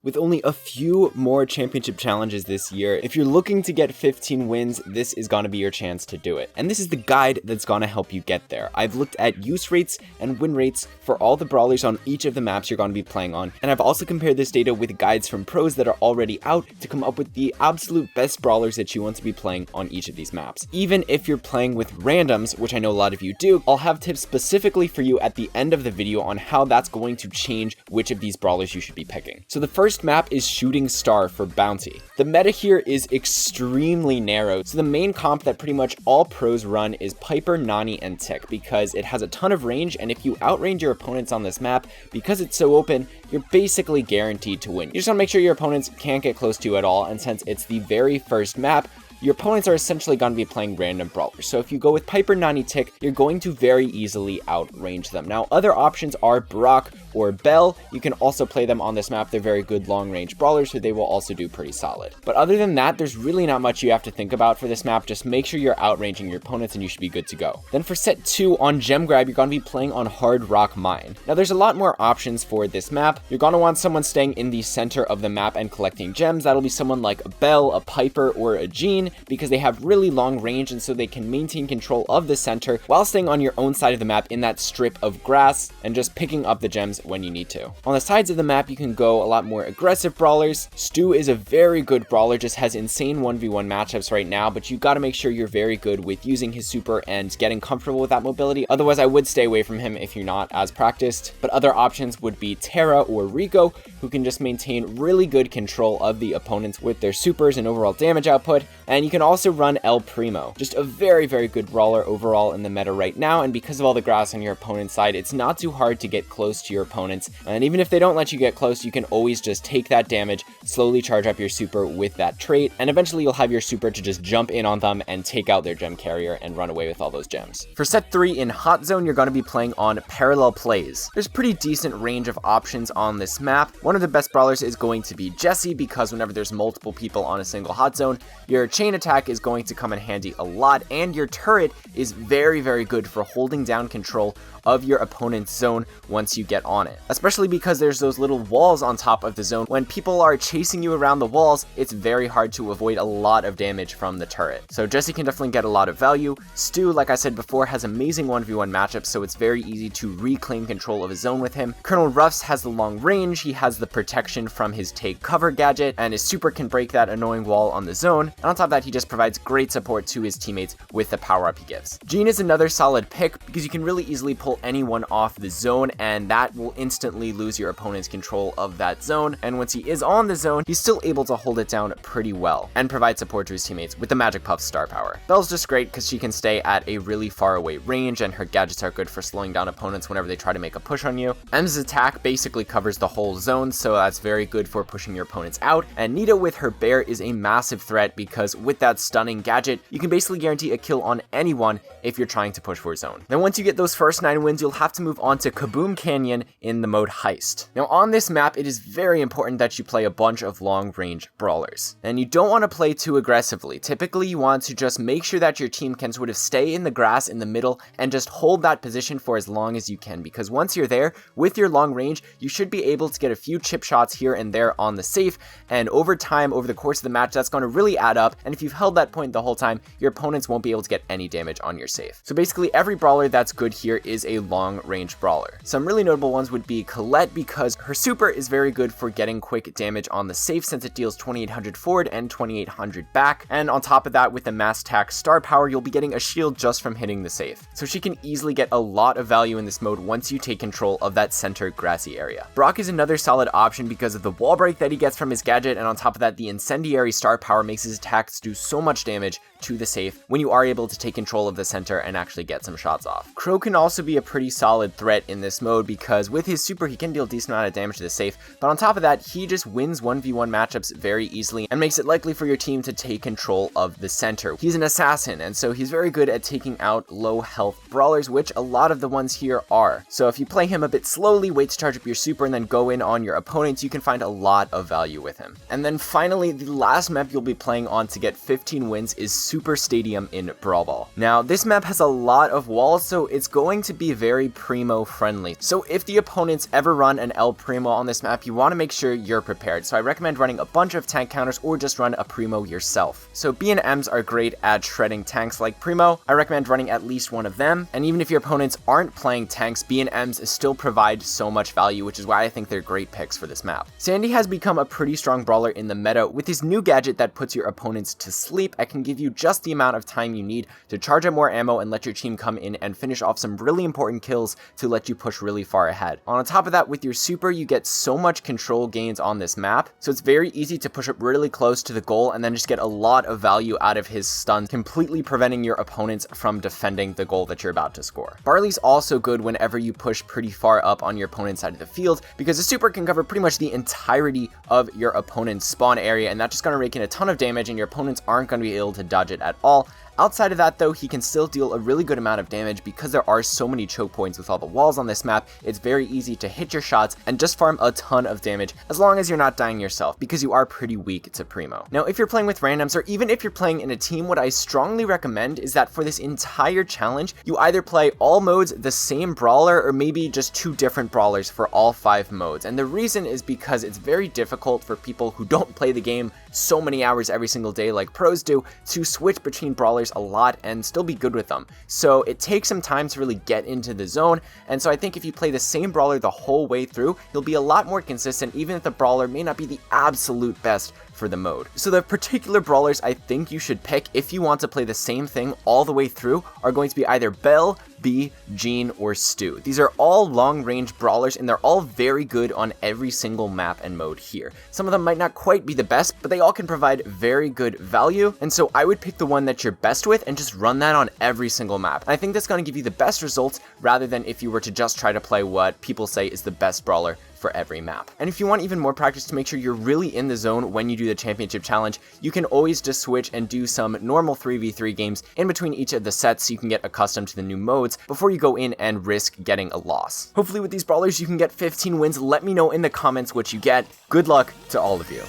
With only a few more championship challenges this year, if you're looking to get 15 wins, this is going to be your chance to do it. And this is the guide that's going to help you get there. I've looked at use rates and win rates for all the brawlers on each of the maps you're going to be playing on, and I've also compared this data with guides from pros that are already out to come up with the absolute best brawlers that you want to be playing on each of these maps. Even if you're playing with randoms, which I know a lot of you do, I'll have tips specifically for you at the end of the video on how that's going to change which of these brawlers you should be picking. So the first map is Shooting Star for Bounty. The meta here is extremely narrow, so the main comp that pretty much all pros run is Piper, Nani, and Tick because it has a ton of range, and if you outrange your opponents on this map, because it's so open, you're basically guaranteed to win. You just want to make sure your opponents can't get close to you at all, and since it's the very first map, your opponents are essentially going to be playing random brawlers. So if you go with Piper, Nani, Tick, you're going to very easily outrange them. Now, other options are Brock or Bell. You can also play them on this map. They're very good long-range brawlers, so they will also do pretty solid. But other than that, there's really not much you have to think about for this map. Just make sure you're outranging your opponents and you should be good to go. Then for set 2 on Gem Grab, you're going to be playing on Hard Rock Mine. Now, there's a lot more options for this map. You're going to want someone staying in the center of the map and collecting gems. That'll be someone like a Bell, a Piper, or a Jean, because they have really long range and so they can maintain control of the center while staying on your own side of the map in that strip of grass and just picking up the gems when you need to. On the sides of the map, you can go a lot more aggressive brawlers. Stu is a very good brawler, just has insane 1v1 matchups right now, but you got to make sure you're very good with using his super and getting comfortable with that mobility. Otherwise, I would stay away from him if you're not as practiced. But other options would be Terra or Rico, who can just maintain really good control of the opponents with their supers and overall damage output. And you can also run El Primo, just a very, very good brawler overall in the meta right now, and because of all the grass on your opponent's side, it's not too hard to get close to your opponents, and even if they don't let you get close, you can always just take that damage, slowly charge up your super with that trait, and eventually you'll have your super to just jump in on them and take out their gem carrier and run away with all those gems. For set 3 in Hot Zone, you're going to be playing on Parallel Plays. There's pretty decent range of options on this map. One of the best brawlers is going to be Jessie, because whenever there's multiple people on a single hot zone, your chain attack is going to come in handy a lot, and your turret is very, very good for holding down control of your opponent's zone once you get on it. Especially because there's those little walls on top of the zone. When people are chasing you around the walls, it's very hard to avoid a lot of damage from the turret. So Jessie can definitely get a lot of value. Stu, like I said before, has amazing 1v1 matchups, so it's very easy to reclaim control of his zone with him. Colonel Ruffs has the long range, he has the protection from his take cover gadget, and his super can break that annoying wall on the zone. And on top of that, he just provides great support to his teammates with the power up he gives. Jean is another solid pick because you can really easily pull anyone off the zone, and that will instantly lose your opponent's control of that zone. And once he is on the zone, he's still able to hold it down pretty well and provide support to his teammates with the Magic Puff star power. Belle's just great because she can stay at a really far away range, and her gadgets are good for slowing down opponents whenever they try to make a push on you. M's attack basically covers the whole zone, so that's very good for pushing your opponents out. And Nita with her bear is a massive threat because with that stunning gadget, you can basically guarantee a kill on anyone if you're trying to push for a zone. Then once you get those first 9 wins, you'll have to move on to Kaboom Canyon in the mode Heist. Now on this map, it is very important that you play a bunch of long-range brawlers. And you don't want to play too aggressively. Typically, you want to just make sure that your team can sort of stay in the grass in the middle and just hold that position for as long as you can, because once you're there, with your long range, you should be able to get a few chip shots here and there on the safe, and over time, over the course of the match, that's going to really add up, and if you've held that point the whole time, your opponents won't be able to get any damage on your safe. So basically, every brawler that's good here is a long-range brawler. Some really notable ones would be Colette, because her super is very good for getting quick damage on the safe since it deals 2800 forward and 2800 back, and on top of that, with the Mass Tack star power, you'll be getting a shield just from hitting the safe. So she can easily get a lot of value in this mode once you take control of that center grassy area. Brock is another solid option because of the wall break that he gets from his gadget, and on top of that, the incendiary star power makes his attacks do so much damage to the safe when you are able to take control of the center and actually get some shots off. Crow can also be a pretty solid threat in this mode because with his super, he can deal a decent amount of damage to the safe, but on top of that, he just wins 1v1 matchups very easily and makes it likely for your team to take control of the center. He's an assassin, and so he's very good at taking out low health brawlers, which a lot of the ones here are. So if you play him a bit slowly, wait to charge up your super, and then go in on your opponents, you can find a lot of value with him. And then finally, the last map you'll be playing on to get 15 wins is Super Stadium in Brawl Ball. Now, this map has a lot of walls, so it's going to be be very Primo friendly. So if the opponents ever run an El Primo on this map, you want to make sure you're prepared. So I recommend running a bunch of tank counters or just run a Primo yourself. So B and M's are great at shredding tanks like Primo. I recommend running at least one of them. And even if your opponents aren't playing tanks, B and M's still provide so much value, which is why I think they're great picks for this map. Sandy has become a pretty strong brawler in the meta with his new gadget that puts your opponents to sleep. It can give you just the amount of time you need to charge up more ammo and let your team come in and finish off some really important kills to let you push really far ahead. On top of that, with your super, you get so much control gains on this map, so it's very easy to push up really close to the goal and then just get a lot of value out of his stuns, completely preventing your opponents from defending the goal that you're about to score. Barley's also good whenever you push pretty far up on your opponent's side of the field, because the super can cover pretty much the entirety of your opponent's spawn area, and that's just going to rake in a ton of damage, and your opponents aren't going to be able to dodge it at all. Outside of that though, he can still deal a really good amount of damage because there are so many choke points with all the walls on this map. It's very easy to hit your shots and just farm a ton of damage as long as you're not dying yourself, because you are pretty weak to Primo. Now, if you're playing with randoms or even if you're playing in a team, what I strongly recommend is that for this entire challenge, you either play all modes the same brawler or maybe just 2 different brawlers for all 5 modes. And the reason is because it's very difficult for people who don't play the game so many hours every single day like pros do to switch between brawlers a lot and still be good with them. So it takes some time to really get into the zone, and so I think if you play the same brawler the whole way through, you'll be a lot more consistent even if the brawler may not be the absolute best for the mode. So the particular brawlers I think you should pick if you want to play the same thing all the way through are going to be either Belle, Bea, Jean, or Stu. These are all long-range brawlers and they're all very good on every single map and mode here. Some of them might not quite be the best, but they all can provide very good value, and so I would pick the one that you're best with and just run that on every single map. And I think that's going to give you the best results rather than if you were to just try to play what people say is the best brawler for every map. And if you want even more practice to make sure you're really in the zone when you do the championship challenge, you can always just switch and do some normal 3v3 games in between each of the sets so you can get accustomed to the new modes before you go in and risk getting a loss. Hopefully with these brawlers you can get 15 wins. Let me know in the comments what you get. Good luck to all of you.